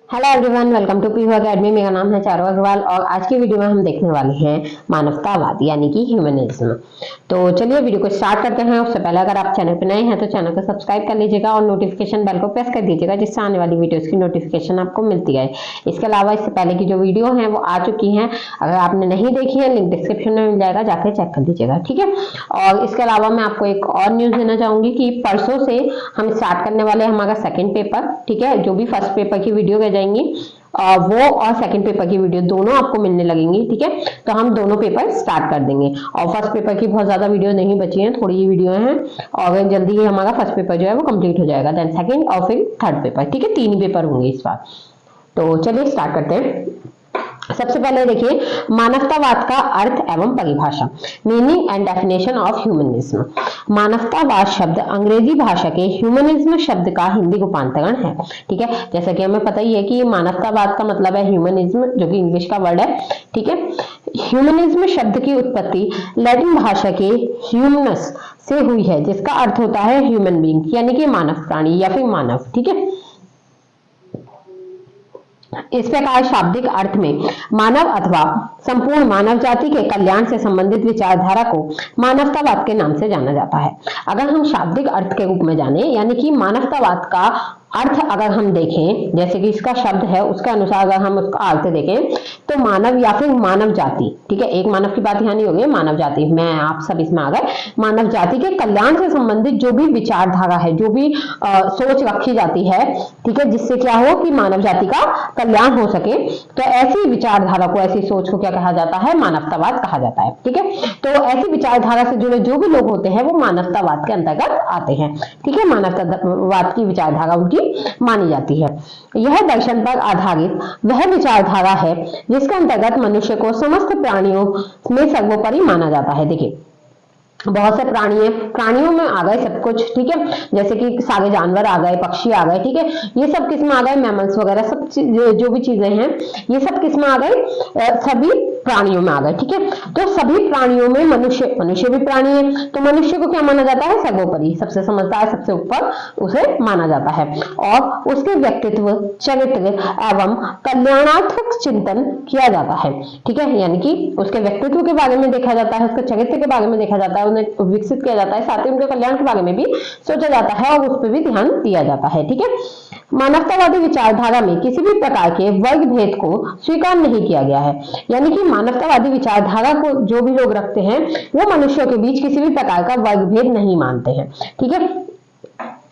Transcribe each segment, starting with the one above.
Hello everyone, welcome to Pihu academy. मेरा नाम है चारू अग्रवाल और आज की वीडियो में हम देखने वाले हैं मानवतावाद यानी कि ह्यूमनिज्म। तो चलिए वीडियो को स्टार्ट करते हैं। उससे पहले अगर आप चैनल पर नए हैं तो चैनल को सब्सक्राइब कर लीजिएगा और नोटिफिकेशन बेल को प्रेस कर दीजिएगा, जिससे आने वाली वीडियोस की नोटिफिकेशन आपको मिलती है। इसके अलावा इससे पहले की जो वीडियो है वो आ चुकी है, अगर आपने नहीं देखी है लिंक डिस्क्रिप्शन में मिल जाएगा, जाकर चेक कर लीजिएगा, ठीक है। और इसके अलावा मैं आपको एक और न्यूज देना चाहूंगी कि परसों से हम स्टार्ट करने वाले हैं हमारा सेकेंड पेपर, ठीक है। जो भी फर्स्ट पेपर की वीडियो रह जाएंगी वो और सेकंड पेपर की वीडियो दोनों आपको मिलने लगेंगी, ठीक है। तो हम दोनों पेपर स्टार्ट कर देंगे और फर्स्ट पेपर की बहुत ज्यादा वीडियो नहीं बची है, थोड़ी ही वीडियो है और जल्दी ही हमारा फर्स्ट पेपर जो है वो कंप्लीट हो जाएगा, देन सेकंड और फिर थर्ड पेपर, ठीक है। 3 पेपर होंगे इस बार। तो चलिए स्टार्ट करते हैं। सबसे पहले देखिए मानवतावाद का अर्थ एवं परिभाषा, meaning and definition of humanism. मानवतावाद शब्द अंग्रेजी भाषा के ह्यूमनिज्म शब्द का हिंदी रूपांतरण है, ठीक है। जैसा कि हमें पता ही है कि मानवतावाद का मतलब है ह्यूमनिज्म, जो कि इंग्लिश का वर्ड है, ठीक है। ह्यूमनिज्म शब्द की उत्पत्ति लैटिन भाषा के ह्यूमनस से हुई है, जिसका अर्थ होता है ह्यूमन बीइंग यानी कि मानव प्राणी या फिर मानव, ठीक है। इस प्रकार शाब्दिक अर्थ में मानव अथवा संपूर्ण मानव जाति के कल्याण से संबंधित विचारधारा को मानवतावाद के नाम से जाना जाता है। अगर हम शाब्दिक अर्थ के रूप में जाने यानी कि मानवतावाद का अर्थ अगर हम देखें, जैसे कि इसका शब्द है उसके अनुसार अगर हम उसका अर्थ देखें तो मानव या फिर मानव जाति, ठीक है। एक मानव की बात यहाँ नहीं होगी, मानव जाति, मैं आप सब इसमें आ गए। मानव जाति के कल्याण से संबंधित जो भी विचारधारा है, जो भी सोच रखी जाती है, ठीक है, जिससे क्या हो कि मानव जाति का कल्याण हो सके, तो ऐसी विचारधारा को, ऐसी सोच को क्या कहा जाता है? मानवतावाद कहा जाता है, ठीक है। तो ऐसी विचारधारा से जुड़े जो भी लोग होते हैं वो मानवतावाद के अंतर्गत आते हैं, ठीक है। मानवतावाद की विचारधारा उनकी मानी जाती है। यह दर्शन पर आधारित वह विचारधारा है जिसके अंतर्गत मनुष्य को समस्त प्राणियों में सर्वोपरि माना जाता है। देखिए बहुत से प्राणी है, प्राणियों में आ गए सब कुछ, ठीक है। जैसे कि सारे जानवर आ गए, पक्षी आ गए, ठीक है। ये सब किस में आ गए? मैमल्स वगैरह सब जो भी चीजें हैं ये सब किस में आ गए? सभी प्राणियों में आ गए, ठीक है। तो सभी प्राणियों में मनुष्य भी प्राणी है, तो मनुष्य को क्या माना जाता है? सर्वोपरि, सबसे समझदार, सबसे ऊपर उसे माना जाता है और उसके व्यक्तित्व, चरित्र एवं कल्याणात्मक चिंतन किया जाता है, ठीक है। यानी कि उसके व्यक्तित्व के बारे में देखा जाता है, उसके चरित्र के बारे में देखा जाता है, उन्हें विकसित किया जाता है, साथ ही उनके कल्याण के बारे में भी सोचा जाता है और उस पर भी ध्यान दिया जाता है, ठीक है। मानवतावादी विचारधारा में किसी भी प्रकार के वर्ग भेद को स्वीकार नहीं किया गया है, यानी कि मानवतावादी विचारधारा को जो भी लोग रखते हैं वो मनुष्यों के बीच किसी भी प्रकार का वर्ग भेद नहीं मानते हैं, ठीक है।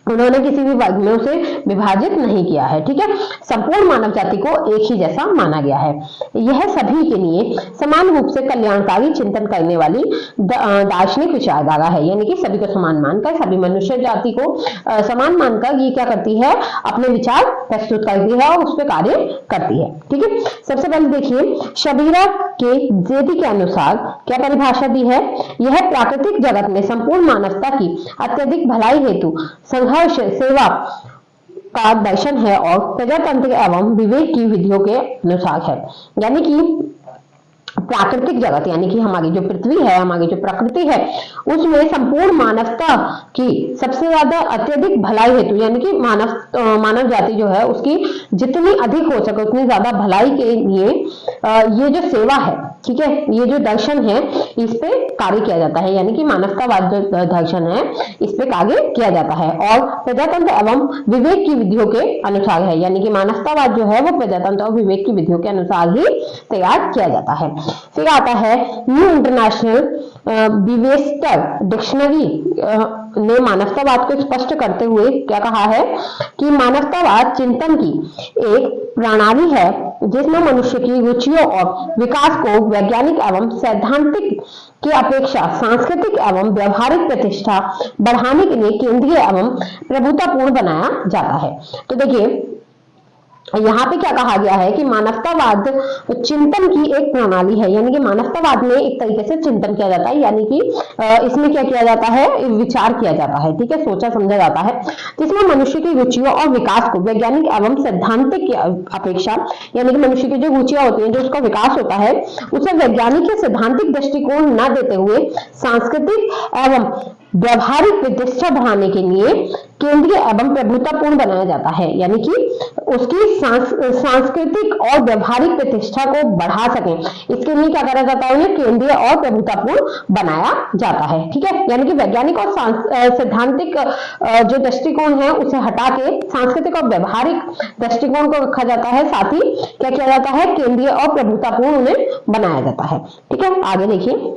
उन्होंने किसी भी वर्ग में उसे विभाजित नहीं किया है, ठीक है। संपूर्ण मानव जाति को एक ही जैसा माना गया है। यह सभी के लिए समान रूप से कल्याणकारी चिंतन करने वाली दार्शनिक विचारधारा है, यानी कि सभी को समान मानकर, सभी मनुष्य जाति को समान मानकर ये क्या करती है? अपने विचार प्रस्तुत करती है और उस पर कार्य करती है, ठीक है। सबसे पहले देखिए शबीरा के जेदी के अनुसार क्या परिभाषा दी है? यह प्राकृतिक जगत में संपूर्ण मानवता की अत्यधिक भलाई हेतु संघर्ष सेवा का दर्शन है और प्रजातंत्र एवं विवेक की विधियों के अनुसार है। यानी कि प्राकृतिक जगत यानी कि हमारी जो पृथ्वी है, हमारी जो प्रकृति है, उसमें संपूर्ण मानवता की सबसे ज्यादा अत्यधिक भलाई हेतु, यानी कि मानव जाति जो है उसकी जितनी अधिक हो सके उतनी ज्यादा भलाई के लिए ये जो सेवा है, ठीक है, ये जो दर्शन है इस पे कार्य किया जाता है, यानी कि मानवतावाद जो दर्शन है इस पे कार्य किया जाता है और प्रजातंत्र एवं विवेक की विधियों के अनुसार है, यानी कि मानवतावाद जो है वो प्रजातंत्र और विवेक की विधियों के अनुसार ही तैयार किया जाता है। फिर आता है न्यू इंटरनेशनल विवेस्टर डिक्शनरी ने मानवतावाद को स्पष्ट करते हुए क्या कहा है कि मानवतावाद चिंतन की एक प्रणाली है जिसमें मनुष्य की रुचियों और विकास को वैज्ञानिक एवं सैद्धांतिक की अपेक्षा सांस्कृतिक एवं व्यवहारिक प्रतिष्ठा बढ़ाने के लिए केंद्रीय एवं प्रभुतापूर्ण बनाया जाता है। तो देखिए यहाँ पे क्या कहा गया है कि मानवतावाद चिंतन की एक प्रणाली है, यानी कि मानवतावाद में एक तरीके से चिंतन किया जाता है, यानी कि इसमें क्या किया जाता है? विचार किया जाता है, ठीक है, सोचा समझा जाता है, जिसमें मनुष्य की रुचियों और विकास को वैज्ञानिक एवं सैद्धांतिक की अपेक्षा, यानी कि मनुष्य की जो रुचियां होती है, जो उसका विकास होता है, उसे वैज्ञानिक या सैद्धांतिक दृष्टिकोण न देते हुए सांस्कृतिक एवं व्यवहारिक प्रतिष्ठा बढ़ाने के लिए केंद्रीय एवं प्रभुतापूर्ण बनाया जाता है, यानी कि उसकी सांस्कृतिक और व्यवहारिक प्रतिष्ठा को बढ़ा सके, इसके लिए क्या करा जाता है, उन्हें केंद्रीय और प्रभुतापूर्ण बनाया जाता है। ठीक है, यानी कि वैज्ञानिक और सैद्धांतिक जो दृष्टिकोण है उसे हटा के सांस्कृतिक और व्यवहारिक दृष्टिकोण को रखा जाता है, साथ ही क्या किया जाता है, केंद्रीय और प्रभुतापूर्ण उन्हें बनाया जाता है। ठीक है, आगे देखिए,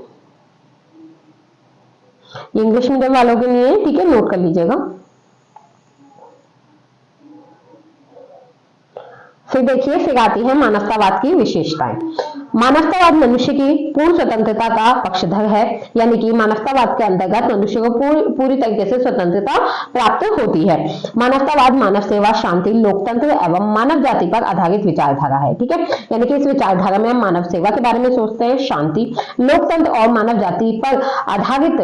इंग्लिश मीडियम वालों के लिए, ठीक है, नोट कर लीजिएगा। फिर देखिए, फिर आती है मानवतावाद की विशेषताएं। मानवतावाद मनुष्य की पूर्ण स्वतंत्रता का पक्षधर है, यानी कि मानवतावाद के अंतर्गत मनुष्य को पूरी तरीके से स्वतंत्रता प्राप्त होती है। मानवतावाद मानव सेवा, शांति, लोकतंत्र एवं मानव जाति पर आधारित विचारधारा है। ठीक है, यानी कि इस विचारधारा में हम मानव सेवा के बारे में सोचते हैं, शांति, लोकतंत्र और मानव जाति पर आधारित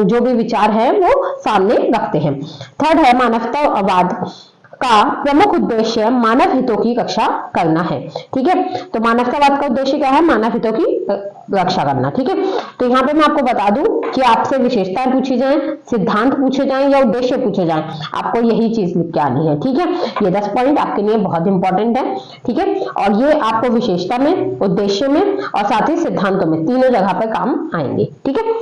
जो भी विचार है वो सामने रखते हैं। थर्ड है, मानवतावाद का प्रमुख उद्देश्य मानव हितों की रक्षा करना है। ठीक है, तो मानवतावाद का उद्देश्य क्या है, मानव हितों की रक्षा करना। ठीक है, तो यहाँ पे मैं आपको बता दूं कि आपसे विशेषताएं पूछी जाएं, सिद्धांत पूछे जाएं या उद्देश्य पूछे जाएं, आपको यही चीज लिख के आनी है। ठीक है, ये 10 पॉइंट आपके लिए बहुत इंपॉर्टेंट है। ठीक है, और ये आपको विशेषता में, उद्देश्य में और साथ ही सिद्धांतों में तीनों जगह पर काम आएंगे। ठीक है,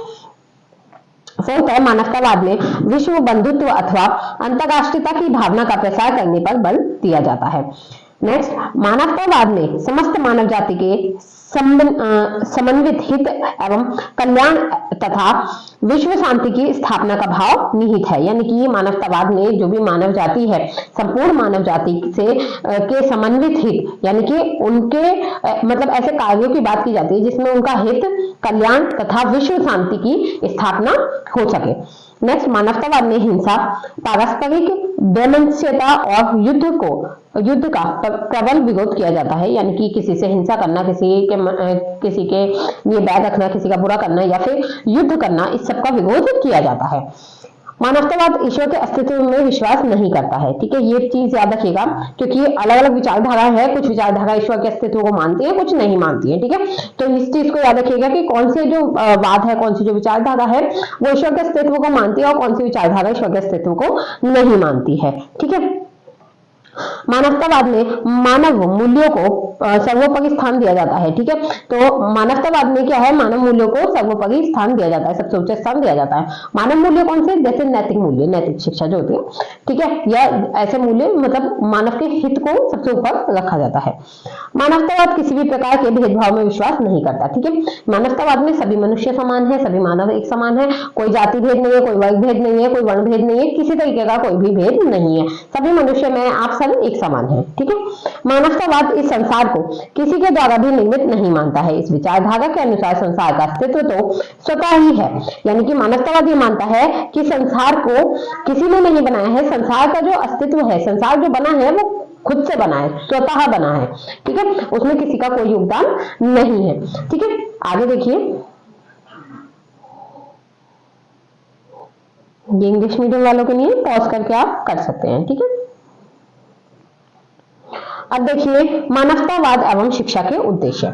फोर्थ है, मानवतावाद में विश्व बंधुत्व अथवा अंतरराष्ट्रीयता की भावना का प्रसार करने पर बल दिया जाता है। नेक्स्ट, मानवतावाद में समस्त मानव जाति के समन्वित हित एवं कल्याण तथा विश्व शांति की स्थापना का भाव निहित है, यानी कि मानवतावाद में जो भी मानव जाति है, संपूर्ण मानव जाति से के समन्वित हित, यानी कि उनके मतलब ऐसे कार्यों की बात की जाती है जिसमें उनका हित, कल्याण तथा विश्व शांति की स्थापना हो सके। नेक्स्ट, मानवतावाद में हिंसा, पारस्परिक वैमनस्यता और युद्ध का प्रबल विरोध किया जाता है, यानी कि किसी से हिंसा करना, किसी के लिए बैर रखना, किसी का बुरा करना या फिर युद्ध करना, इस सब का विरोध किया जाता है। मानवतावाद ईश्वर के अस्तित्व में विश्वास नहीं करता है। ठीक है, ये चीज याद रखिएगा, क्योंकि अलग अलग विचारधारा है, कुछ विचारधारा ईश्वर के अस्तित्व को मानती है, कुछ नहीं मानती है। ठीक है, तो इस चीज को याद रखिएगा कि कौन से जो वाद है, कौन सी जो विचारधारा है वो ईश्वर के अस्तित्व को मानती है और कौन सी विचारधारा ईश्वर के अस्तित्व को नहीं मानती है। ठीक है, मानवतावाद में मानव मूल्यों को सर्वोपरि स्थान दिया जाता है। ठीक है, तो मानवतावाद में क्या है, मानव मूल्यों को सर्वोपरि स्थान दिया जाता है, सबसे उच्च स्थान दिया जाता है। मानव मूल्य कौन से, जैसे नैतिक मूल्य, नैतिक शिक्षा जो होती है, ठीक है, या ऐसे मूल्य मतलब मानव के हित को सबसे ऊपर रखा जाता है। मानवतावाद किसी भी प्रकार के भेदभाव में विश्वास नहीं करता। ठीक है, मानवतावाद में सभी मनुष्य समान है, सभी मानव एक समान है, कोई जाति भेद नहीं है, कोई वर्ग भेद नहीं है, कोई वर्ण भेद नहीं है, किसी तरीके का कोई भी भेद नहीं है, सभी मनुष्य में आप सब एक समान है। ठीक है, मानवतावाद इस संसार को किसी के द्वारा भी निर्मित नहीं मानता है। इस विचारधारा के अनुसार संसार का अस्तित्व तो स्वतः ही है, यानी कि मानवतावाद ये मानता है कि संसार को किसी ने नहीं बनाया है, संसार का जो अस्तित्व है, संसार जो बना है वो खुद से बना है, स्वतः बना है। ठीक है, उसमें किसी का कोई योगदान नहीं है। ठीक है, आगे देखिए, ये इंग्लिश मीडियम वालों के लिए पॉज करके आप कर सकते हैं। ठीक है, अब देखिए मानवतावाद एवं शिक्षा के उद्देश्य।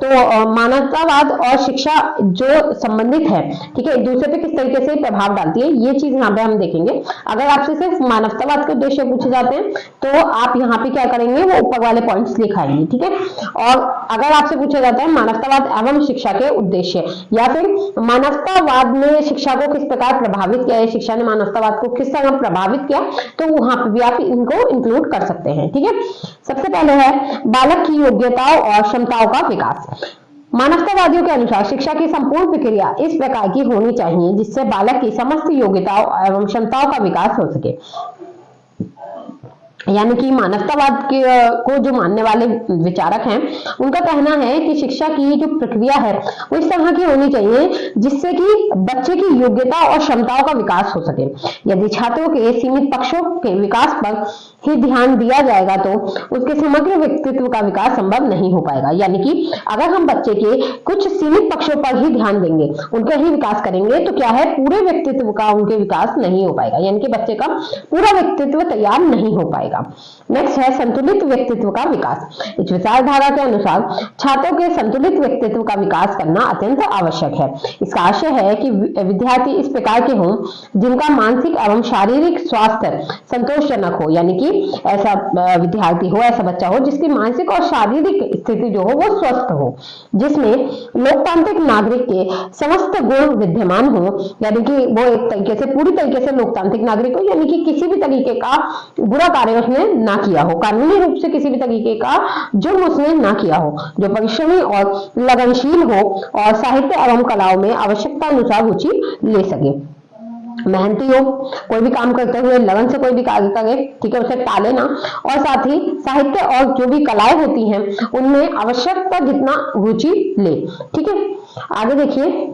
तो मानवतावाद और शिक्षा जो संबंधित है, ठीक है, एक दूसरे पे किस तरीके से प्रभाव डालती है, ये चीज यहाँ पे हम देखेंगे। अगर आपसे सिर्फ मानवतावाद के उद्देश्य पूछे जाते हैं तो आप यहाँ पे क्या करेंगे, वो ऊपर वाले पॉइंट्स लिखाएंगे। ठीक है, और अगर आपसे पूछा जाता है मानवतावाद एवं शिक्षा के उद्देश्य, या फिर मानवतावाद ने शिक्षा को किस प्रकार प्रभावित किया है, शिक्षा ने मानवतावाद को किस तरह प्रभावित किया, तो वहां पर भी आप इनको इंक्लूड कर सकते हैं। ठीक है, सबसे पहले है बालक की योग्यताओं और क्षमताओं का विकास। मानवतावादियों के अनुसार शिक्षा की संपूर्ण प्रक्रिया इस प्रकार की होनी चाहिए जिससे बालक की समस्त योग्यताओं एवं क्षमताओं का विकास हो सके। यानी कि मानवतावाद को जो मानने वाले विचारक हैं, उनका कहना है कि शिक्षा की जो प्रक्रिया है वो इस तरह की होनी चाहिए जिससे कि बच्चे की योग्यता और क्षमताओं का विकास हो सके। यदि छात्रों के सीमित पक्षों के विकास पर ही ध्यान दिया जाएगा तो उसके समग्र व्यक्तित्व का विकास संभव नहीं हो पाएगा। यानी कि अगर हम बच्चे के कुछ सीमित पक्षों पर ही ध्यान देंगे, उनका ही विकास करेंगे, तो क्या है, पूरे व्यक्तित्व का उनके विकास नहीं हो पाएगा, यानी कि बच्चे का पूरा व्यक्तित्व तैयार नहीं हो पाएगा। जाएगा। नेक्स्ट है संतुलित व्यक्तित्व का विकास। इस विचारधारा के अनुसार छात्रों के संतुलित व्यक्तित्व का विकास करना अत्यंत आवश्यक है। इसका आशय है कि विद्यार्थी इस प्रकार के हों जिनका मानसिक एवं शारीरिक स्वास्थ्य संतोषजनक हो, यानी कि ऐसा विद्यार्थी हो, ऐसा बच्चा हो जिसकी मानसिक और शारीरिक स्थिति जो हो वो स्वस्थ हो, जिसमें लोकतांत्रिक नागरिक के समस्त गुण विद्यमान हो, यानी कि वो एक तरीके से पूरी तरीके से लोकतांत्रिक नागरिक हो, यानी कि किसी भी तरीके का बुरा कार्य उसने ना किया हो, कानूनी रूप से किसी भी तरीके का जुर्म उसने ना किया हो, जो परिश्रमी और लगनशील हो और साहित्य एवं कलाओं में आवश्यकता अनुसार रुचि ले सके, मेहनती हो, कोई भी काम करते हुए लगन से कोई भी कार्य करे, ठीक है, उसे टाले ना, और साथ ही साहित्य और जो भी कलाएं होती हैं उनमें आवश्यकता जितना रुचि ले। ठीक है, आगे देखिए,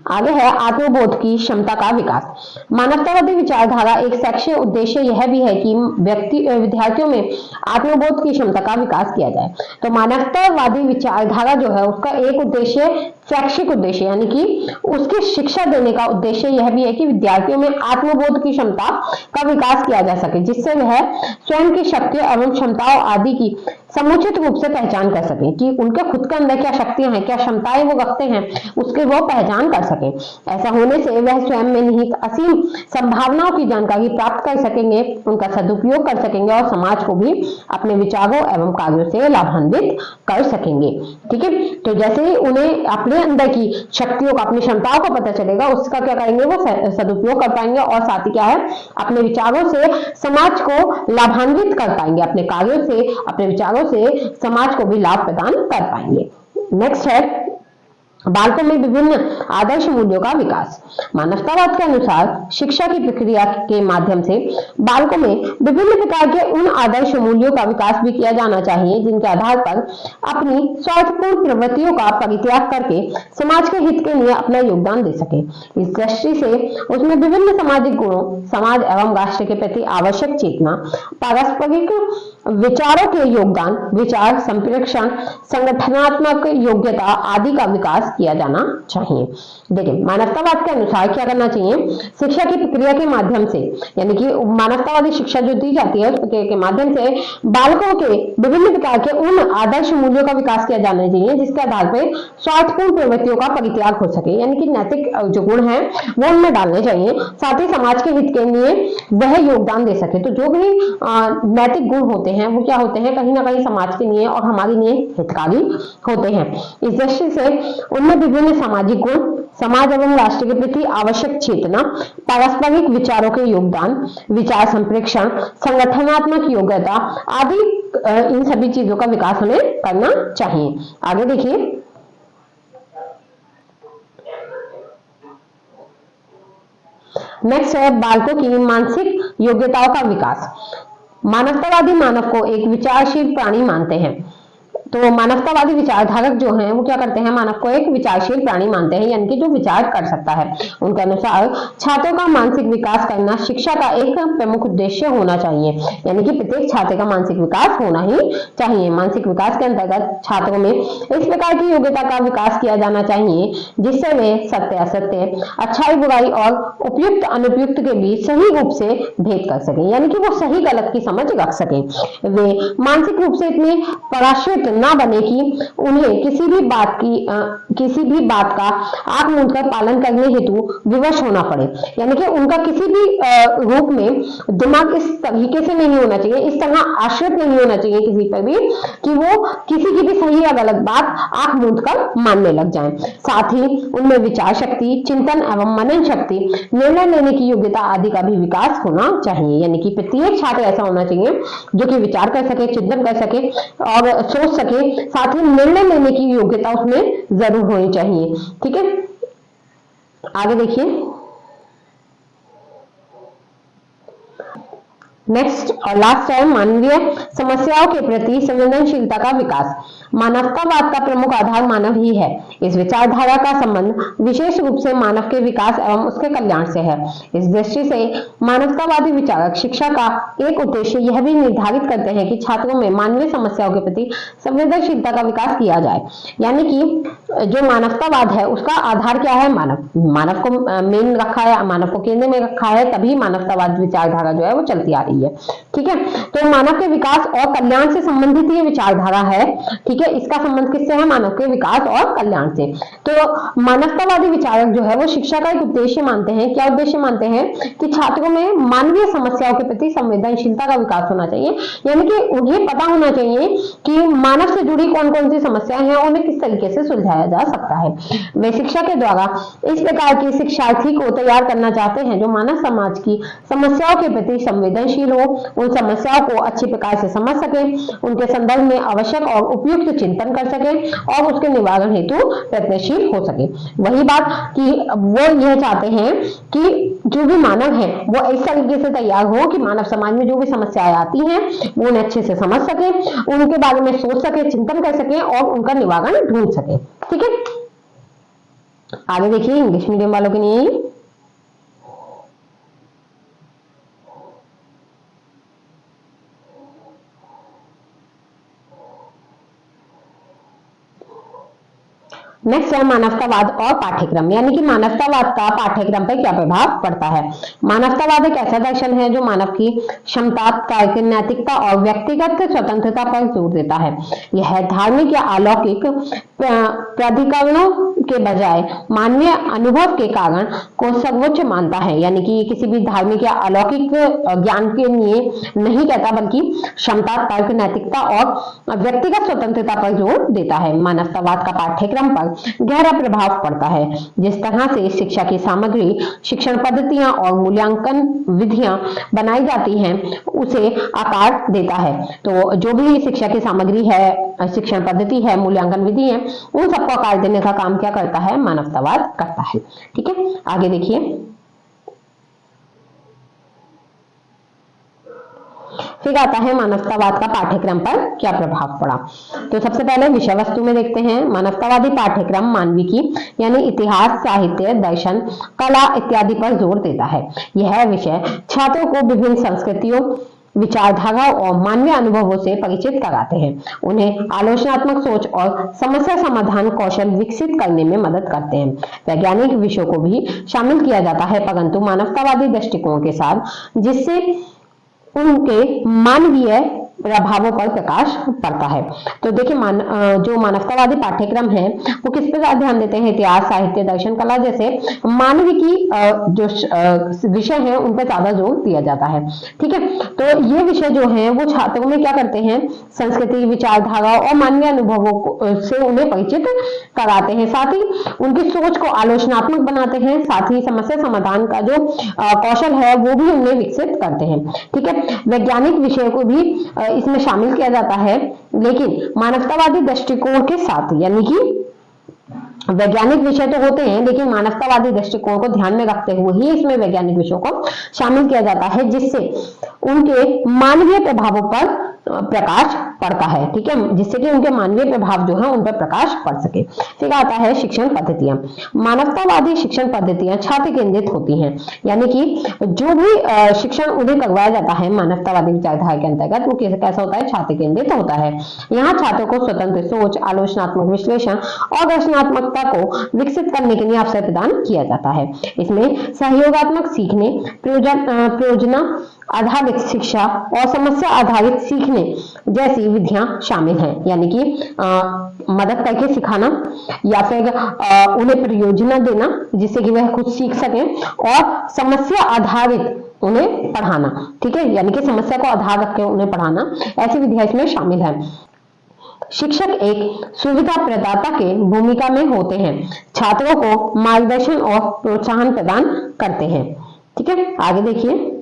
आगे है आत्मबोध की क्षमता का विकास। मानवतावादी विचारधारा एक शैक्षिक उद्देश्य यह भी है कि विद्यार्थियों में आत्मबोध की क्षमता का विकास किया जाए। तो मानवतावादी विचारधारा जो है उसका एक उद्देश्य शैक्षिक उद्देश्य, यानी कि उसकी शिक्षा देने का उद्देश्य यह भी है कि विद्यार्थियों में आत्मबोध की क्षमता का विकास किया जा सके, जिससे वह स्वयं की शक्तियों एवं क्षमताओं आदि की समुचित रूप से पहचान कर सके, कि उनके खुद के अंदर क्या शक्तियां हैं, क्या क्षमताएं वो रखते हैं, उसके वो पहचान कर सके। ऐसा होने से वह स्वयं में निहित असीम संभावनाओं की जानकारी प्राप्त कर सकेंगे, उनका सदुपयोग कर सकेंगे और समाज को भी अपने विचारों एवं कार्यों से लाभान्वित कर सकेंगे। ठीक है, तो जैसे ही उन्हें अपने अंदर की शक्तियों का, अपनी क्षमताओं का पता चलेगा, उसका क्या करेंगे, वो सदुपयोग कर पाएंगे और साथ ही क्या है, अपने विचारों से समाज को लाभान्वित कर पाएंगे, अपने कार्यों से, अपने विचारों से समाज को भी लाभ प्रदान कर पाएंगे। नेक्स्ट है बालकों में विभिन्न आदर्श मूल्यों का विकास। मानवतावाद के अनुसार शिक्षा की प्रक्रिया के माध्यम से बालकों में विभिन्न प्रकार के उन आदर्श मूल्यों का विकास भी किया जाना चाहिए जिनके आधार पर अपनी स्वार्थपूर्ण प्रवृत्तियों का परित्याग करके समाज के हित के लिए अपना योगदान दे सके। इस दृष्टि से उसमें विभिन्न सामाजिक गुणों, समाज एवं राष्ट्र के प्रति आवश्यक चेतना, पारस्परिक विचारों के योगदान, विचार संप्रेषण, संगठनात्मक योग्यता आदि का विकास किया जाना चाहिए। देखिए, मानवतावाद के अनुसार क्या करना चाहिए, शिक्षा की प्रक्रिया के माध्यम से, यानी कि मानवतावादी शिक्षा जो दी जाती है उस प्रक्रिया के माध्यम से बालकों के विभिन्न प्रकार के उन आदर्श मूल्यों का विकास किया जाना चाहिए जिसके आधार पर स्वार्थपूर्ण प्रवृत्तियों का परित्याग हो सके, यानी कि नैतिक जो गुण है वो उनमें डालने चाहिए, साथ ही समाज के हित के लिए वह योगदान दे सके। तो जो भी नैतिक गुण होते हैं वो क्या होते हैं, कहीं ना कहीं समाज के लिए और हमारे लिए हितकारी होते हैं। इस दृष्टि से उनमें विभिन्न सामाजिक गुण, समाज एवं राष्ट्र के प्रति आवश्यक चेतना, पारस्परिक विचारों के योगदान, विचार संप्रेषण, संगठनात्मक योग्यता आदि इन सभी चीजों का विकास हमें करना चाहिए। आगे देखिए, नेक्स्ट है बालकों की मानसिक योग्यताओं का विकास। मानवतावादी मानव को एक विचारशील प्राणी मानते हैं। तो मानवतावादी विचारधारक जो हैं वो क्या करते हैं, मानव को एक विचारशील प्राणी मानते हैं, यानी कि जो विचार कर सकता है। उनके अनुसार छात्रों का मानसिक विकास करना शिक्षा का एक प्रमुख उद्देश्य होना चाहिए, यानी कि प्रत्येक छात्र का मानसिक विकास होना ही चाहिए। मानसिक विकास के अंतर्गत छात्रों में इस प्रकार की योग्यता का विकास किया जाना चाहिए जिससे वे सत्य असत्य, अच्छाई बुराई और उपयुक्त अनुपयुक्त के बीच सही रूप से भेद कर सकें, यानी कि वो सही गलत की समझ रख सकें। वे मानसिक रूप से इतने पराश्रित ना बने कि उन्हें किसी भी बात का आंख मूंद कर पालन करने हेतु विवश होना पड़े, यानी कि उनका किसी भी रूप में दिमाग इस तरीके से नहीं होना चाहिए, इस तरह आश्रित नहीं होना चाहिए किसी पर भी कि वो किसी की भी सही या गलत बात आंख मूंद कर मानने लग जाएं। साथ ही उनमें विचार शक्ति, चिंतन एवं मनन शक्ति, निर्णय लेने की योग्यता आदि का भी विकास होना चाहिए, यानी कि प्रत्येक छात्र ऐसा होना चाहिए जो कि विचार कर सके, चिंतन कर सके और सोच सके, साथ ही निर्णय लेने की योग्यता उसमें जरूर होनी चाहिए। ठीक है, आगे देखिए, नेक्स्ट और लास्ट है मानवीय समस्याओं के प्रति संवेदनशीलता का विकास। मानवतावाद का प्रमुख आधार मानव ही है। इस विचारधारा का संबंध विशेष रूप से मानव के विकास एवं उसके कल्याण से है। इस दृष्टि से मानवतावादी विचारक शिक्षा का एक उद्देश्य यह भी निर्धारित करते हैं कि छात्रों में मानवीय समस्याओं के प्रति संवेदनशीलता का विकास किया जाए। यानी कि जो मानवतावाद है उसका आधार क्या है? मानव को मेन रखा है, मानव को केंद्र में रखा है, तभी मानवतावाद विचारधारा जो है वो चलती आ रही है। ठीक है, तो मानव के विकास और कल्याण से संबंधित ये विचारधारा है। ठीक है, इसका संबंध किससे है? मानव के विकास और कल्याण से। तो मानवतावादी विचारक जो है वो शिक्षा का एक उद्देश्य मानते हैं। क्या उद्देश्य मानते हैं? कि छात्रों में मानवीय समस्याओं के प्रति संवेदनशीलता का विकास होना चाहिए। यानी कि उन्हें पता होना चाहिए कि मानव से जुड़ी कौन कौन सी समस्याएं हैं, उन्हें किस तरीके से सुलझाया जा सकता है। वे शिक्षा के द्वारा इस प्रकार के शिक्षार्थी को तैयार करना चाहते हैं जो मानव समाज की समस्याओं के प्रति संवेदनशील हो, उन समस्याओं को अच्छी प्रकार से समझ सके, उनके संदर्भ में आवश्यक और उपयुक्त चिंतन कर सके और उसके निवारण हेतु प्रयत्नशील हो सके। वही बात कि वो यह चाहते हैं कि जो भी मानव है वो इस तरीके से तैयार हो कि मानव समाज में जो भी समस्याएं आती हैं वो उन्हें अच्छे से समझ सके, उनके बारे में सोच सके, चिंतन कर सके और उनका निवारण ढूंढ सके। ठीक है, आगे देखिए इंग्लिश मीडियम वालों के लिए नेक्स्ट है मानवतावाद और पाठ्यक्रम। यानी कि मानवतावाद का पाठ्यक्रम पर क्या प्रभाव पड़ता है। मानवतावाद एक ऐसा दर्शन है जो मानव की क्षमता, कार्य, नैतिकता और व्यक्तिगत स्वतंत्रता पर जोर देता है। यह धार्मिक या अलौकिक प्राधिकरणों के बजाय मानवीय अनुभव के कारण को सर्वोच्च मानता है। यानी कि किसी भी धार्मिक या अलौकिक ज्ञान के लिए नहीं कहता, बल्कि क्षमता, तर्क, नैतिकता और व्यक्तिगत स्वतंत्रता पर जोर देता है। मानवतावाद का पाठ्यक्रम पर गहरा प्रभाव पड़ता है। जिस तरह से शिक्षा की सामग्री, शिक्षण पद्धतियां और मूल्यांकन विधियां बनाई जाती हैं उसे आकार देता है। तो जो भी शिक्षा की सामग्री है, शिक्षण पद्धति है, मूल्यांकन विधि है, उन सबको आकार देने का काम क्या करता है? मानवतावाद करता है। ठीक है, आगे देखिए फिर आता है मानवतावाद का पाठ्यक्रम पर क्या प्रभाव पड़ा। तो सबसे पहले विषय वस्तु में देखते हैं। मानवतावादी पाठ्यक्रम मानविकी यानी इतिहास, साहित्य, दर्शन, कला इत्यादि पर जोर देता है। यह विषय छात्रों को विभिन्न संस्कृतियों, विचारधाराओं और मानवीय अनुभवों से परिचित कराते हैं। उन्हें आलोचनात्मक सोच और समस्या समाधान कौशल विकसित करने में मदद करते हैं। वैज्ञानिक विषयों को भी शामिल किया जाता है, परंतु मानवतावादी दृष्टिकोण के साथ, जिससे उनके मानवीय प्रभावों पर प्रकाश पड़ता है। तो देखिए जो मानवतावादी पाठ्यक्रम है वो किस पर ध्यान देते हैं? इतिहास, साहित्य, दर्शन, कला जैसे मानविकी जो विषय है उन पर ज्यादा जोर दिया जाता है। ठीक है, तो ये विषय जो है वो छात्रों में क्या करते हैं? संस्कृति, विचारधारा और मानवीय अनुभवों से उन्हें परिचित कराते हैं, साथ ही उनकी सोच को आलोचनात्मक बनाते हैं, साथ ही समस्या समाधान का जो कौशल है वो भी उन्हें विकसित करते हैं। ठीक है, वैज्ञानिक विषय को भी इसमें शामिल किया जाता है, लेकिन मानवतावादी दृष्टिकोण के साथ। यानी कि वैज्ञानिक विषय तो होते हैं लेकिन मानवतावादी दृष्टिकोण को ध्यान में रखते हुए ही इसमें वैज्ञानिक विषयों को शामिल किया जाता है, जिससे उनके मानवीय प्रभावों पर प्रकाश पड़ता है। ठीक है, जिससे कि उनके मानवीय प्रभाव जो है उन पर प्रकाश पड़ सके। फिर आता है शिक्षण पद्धतियां। मानवतावादी शिक्षण पद्धतियां छात्र केंद्रित होती हैं। यानी कि जो भी शिक्षण उन्हें करवाया जाता है मानवतावादी विचारधारा के अंतर्गत वो कैसा होता है? छात्र केंद्रित होता है। यहाँ छात्रों को स्वतंत्र सोच, आलोचनात्मक विश्लेषण और रचनात्मकता को विकसित करने के लिए अवसर प्रदान किया जाता है। इसमें सहयोगात्मक सीखने, प्रयोजना आधारित शिक्षा और समस्या आधारित सीखने जैसी विधियां शामिल हैं। यानी कि मदद करके सिखाना या फिर उन्हें परियोजना देना जिससे कि वह खुद सीख सकें, और समस्या आधारित उन्हें पढ़ाना। ठीक है, यानी कि समस्या को आधार रख के उन्हें पढ़ाना, ऐसी विधियां इसमें शामिल है। शिक्षक एक सुविधा प्रदाता के भूमिका में होते हैं, छात्रों को मार्गदर्शन और प्रोत्साहन प्रदान करते हैं। ठीक है, आगे देखिए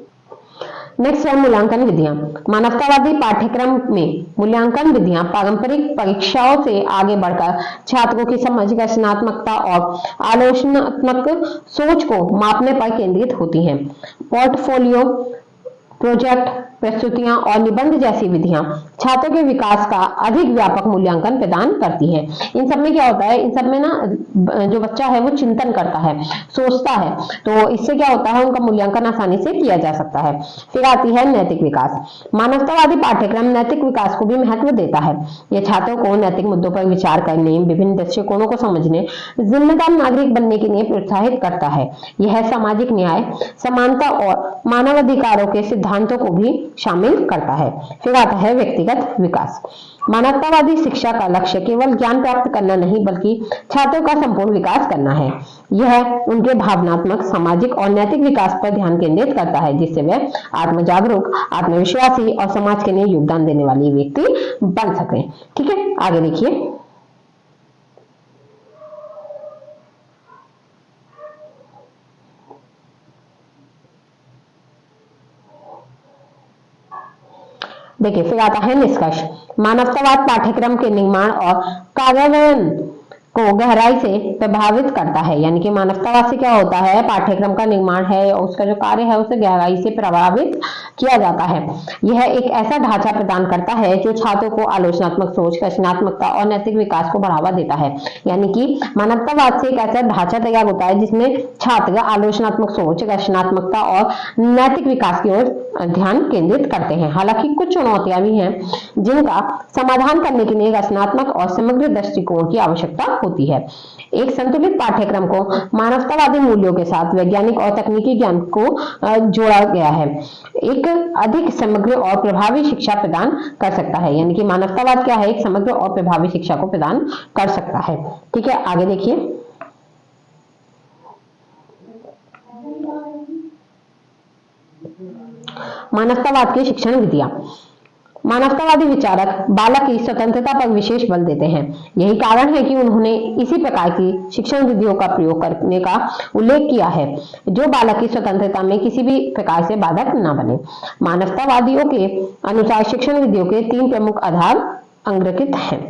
नेक्स्ट है मूल्यांकन विधियां। मानवतावादी पाठ्यक्रम में मूल्यांकन विधियां पारंपरिक परीक्षाओं से आगे बढ़कर छात्रों की समझ, रचनात्मकता और आलोचनात्मक सोच को मापने पर केंद्रित होती हैं। पोर्टफोलियो प्रोजेक्ट, प्रस्तुतियां और निबंध जैसी विधियां छात्रों के विकास का अधिक व्यापक मूल्यांकन प्रदान करती है। इन सब में क्या होता है, इन सब में ना जो बच्चा है वो चिंतन करता है, सोचता है, तो इससे क्या होता है, उनका मूल्यांकन आसानी से किया जा सकता है। फिर आती है नैतिक विकास। मानवतावादी पाठ्यक्रम नैतिक विकास को भी महत्व देता है। यह छात्रों को नैतिक मुद्दों पर विचार करने, विभिन्न दृष्टिकोणों को समझने, जिम्मेदार नागरिक बनने के लिए प्रोत्साहित करता है। यह सामाजिक न्याय, समानता और मानवाधिकारों के सिद्धांतों को भी शामिल करता है। फिर आता है व्यक्तिगत विकास। मानवतावादी शिक्षा का लक्ष्य केवल ज्ञान प्राप्त करना नहीं बल्कि छात्रों का संपूर्ण विकास करना है। यह उनके भावनात्मक, सामाजिक और नैतिक विकास पर ध्यान केंद्रित करता है, जिससे वे आत्मजागरूक, आत्मविश्वासी और समाज के लिए योगदान देने वाली व्यक्ति बन सके। ठीक है, आगे देखिए। देखिए, फिर आता है निष्कर्ष। मानवतावाद पाठ्यक्रम के निर्माण और कार्यान्वयन को गहराई से प्रभावित करता है। यानी कि मानवतावाद से क्या होता है, पाठ्यक्रम का निर्माण है और उसका जो कार्य है उसे गहराई से प्रभावित किया जाता है। यह एक ऐसा ढांचा प्रदान करता है जो छात्रों को आलोचनात्मक सोच, रचनात्मकता और नैतिक विकास को बढ़ावा देता है। यानी कि मानवतावाद से एक ऐसा ढांचा तैयार होता है जिसमें छात्र आलोचनात्मक सोच, रचनात्मकता और नैतिक विकास की ओर ध्यान केंद्रित करते हैं। हालांकि कुछ चुनौतियां भी हैं जिनका समाधान करने के लिए रचनात्मक और समग्र दृष्टिकोण की आवश्यकता होती है। एक संतुलित पाठ्यक्रम को मानवतावादी मूल्यों के साथ वैज्ञानिक और तकनीकी ज्ञान को जोड़ा गया है, एक अधिक समग्र और प्रभावी शिक्षा प्रदान कर सकता है। यानी कि मानवतावाद क्या है, एक समग्र और प्रभावी शिक्षा को प्रदान कर सकता है। ठीक है, आगे देखिए। मानवतावाद की शिक्षण विधियां। मानवतावादी विचारक बालक की स्वतंत्रता पर विशेष बल देते हैं। यही कारण है कि उन्होंने इसी प्रकार की शिक्षण विधियों का प्रयोग करने का उल्लेख किया है जो बालक की स्वतंत्रता में किसी भी प्रकार से बाधक न बने। मानवतावादियों के अनुसार शिक्षण विधियों के 3 प्रमुख आधार अग्रकित हैं।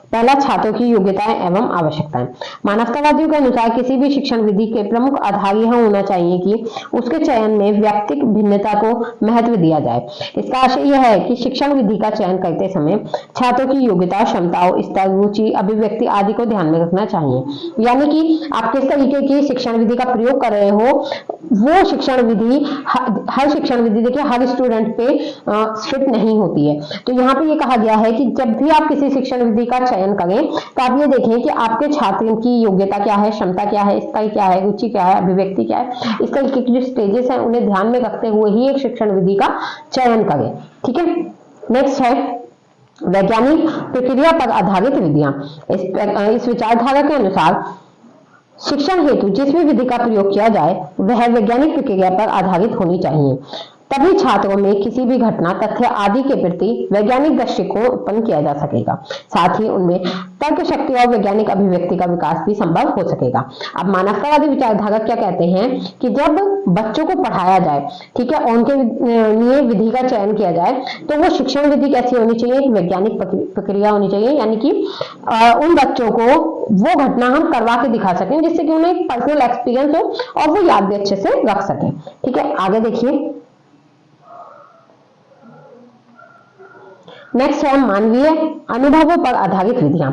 पहला, छात्रों की योग्यताएं एवं आवश्यकताएं। मानवतावादियों के अनुसार किसी भी शिक्षण विधि के प्रमुख आधार यह होना चाहिए कि उसके चयन में व्यक्तिगत भिन्नता को महत्व दिया जाए। इसका आशय यह है कि शिक्षण विधि का चयन करते समय छात्रों की योग्यता, क्षमताओं, स्तर, रुचि, अभिव्यक्ति आदि को ध्यान में रखना चाहिए। यानी कि आप किस तरीके की शिक्षण विधि का प्रयोग कर रहे हो, वो शिक्षण विधि, हर शिक्षण विधि देखिए हर स्टूडेंट पे फिट नहीं होती है। तो यहाँ पे ये कहा गया है कि जब भी आप किसी शिक्षण विधि का चयन करें तो आप ये देखें कि आपके छात्र की योग्यता क्या है, क्षमता क्या है, स्तर क्या है, रुचि क्या है, अभिव्यक्ति क्या है। इस तरीके की जो स्टेजेस हैं उन्हें ध्यान में रखते हुए ही एक शिक्षण विधि का चयन करें। ठीक है, नेक्स्ट है वैज्ञानिक प्रक्रिया पर आधारित विधियां। इस विचारधारा के अनुसार शिक्षण हेतु जिस भी विधि का प्रयोग किया जाए वह वैज्ञानिक प्रक्रिया पर आधारित होनी चाहिए। तभी छात्रों में किसी भी घटना, तथ्य आदि के प्रति वैज्ञानिक दृष्टिकोण उत्पन्न किया जा सकेगा। साथ ही उनमें तर्क शक्ति और वैज्ञानिक अभिव्यक्ति का विकास भी संभव हो सकेगा। अब मानवतावादी विचारधारा क्या कहते हैं कि जब बच्चों को पढ़ाया जाए, ठीक है, और उनके लिए विधि का चयन किया जाए तो वो शिक्षण विधि कैसी होनी चाहिए, एक वैज्ञानिक प्रक्रिया होनी चाहिए। यानी कि उन बच्चों को वो घटना हम करवा के दिखा सकें जिससे कि उन्हें एक पर्सनल एक्सपीरियंस हो और वो याद भी अच्छे से रख सकें। ठीक है, आगे देखिए। नेक्स्ट है मानवीय अनुभवों पर आधारित विधियां।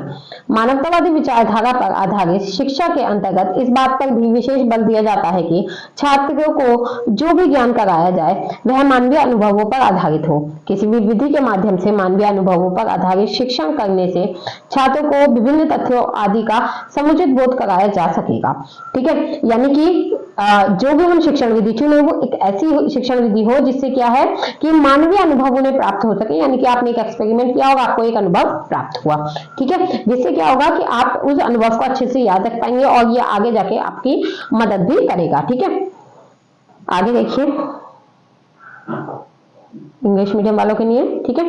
मानवतावादी विचारधारा पर आधारित शिक्षा के अंतर्गत इस बात पर भी विशेष बल दिया जाता है कि छात्रों को जो भी ज्ञान कराया जाए वह मानवीय अनुभवों पर आधारित हो। किसी भी विधि के माध्यम से मानवीय अनुभवों पर आधारित शिक्षण करने से छात्रों को विभिन्न तथ्यों आदि का समुचित बोध कराया जा सकेगा। ठीक है, यानी कि जो भी हम शिक्षण विधि चुने वो एक ऐसी शिक्षण विधि हो जिससे क्या है कि मानवीय अनुभव उन्हें प्राप्त हो सके। यानी कि आपने एक एक्सपेरिमेंट किया होगा, आपको एक अनुभव प्राप्त हुआ, ठीक है, जिससे क्या होगा कि आप उस अनुभव को अच्छे से याद रख पाएंगे और ये आगे जाके आपकी मदद भी करेगा। ठीक है, आगे देखिए इंग्लिश मीडियम वालों के लिए। ठीक है,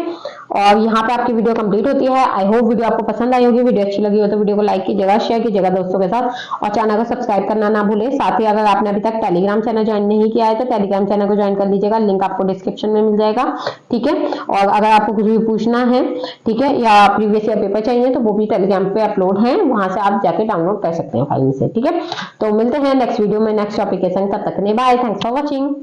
और यहाँ पे आपकी वीडियो कंप्लीट होती है। आई होप वीडियो आपको पसंद आई होगी। वीडियो अच्छी लगी हो तो वीडियो को लाइक कीजिएगा, शेयर कीजिएगा दोस्तों के साथ और चैनल को सब्सक्राइब करना ना भूलें। साथ ही अगर आपने अभी तक टेलीग्राम चैनल ज्वाइन नहीं किया है तो टेलीग्राम चैनल को ज्वाइन कर लीजिएगा, लिंक आपको डिस्क्रिप्शन में मिल जाएगा। ठीक है, और अगर आपको कुछ भी पूछना है, ठीक है, या प्रीवियस ईयर पेपर चाहिए तो वो भी टेलीग्राम पे अपलोड है, वहां से आप जाके डाउनलोड कर सकते हैं फाइल से। ठीक है, तो मिलते हैं नेक्स्ट वीडियो में नेक्स्ट टॉपिक के संग। तब तक के लिए बाय, थैंक्स फॉर वॉचिंग।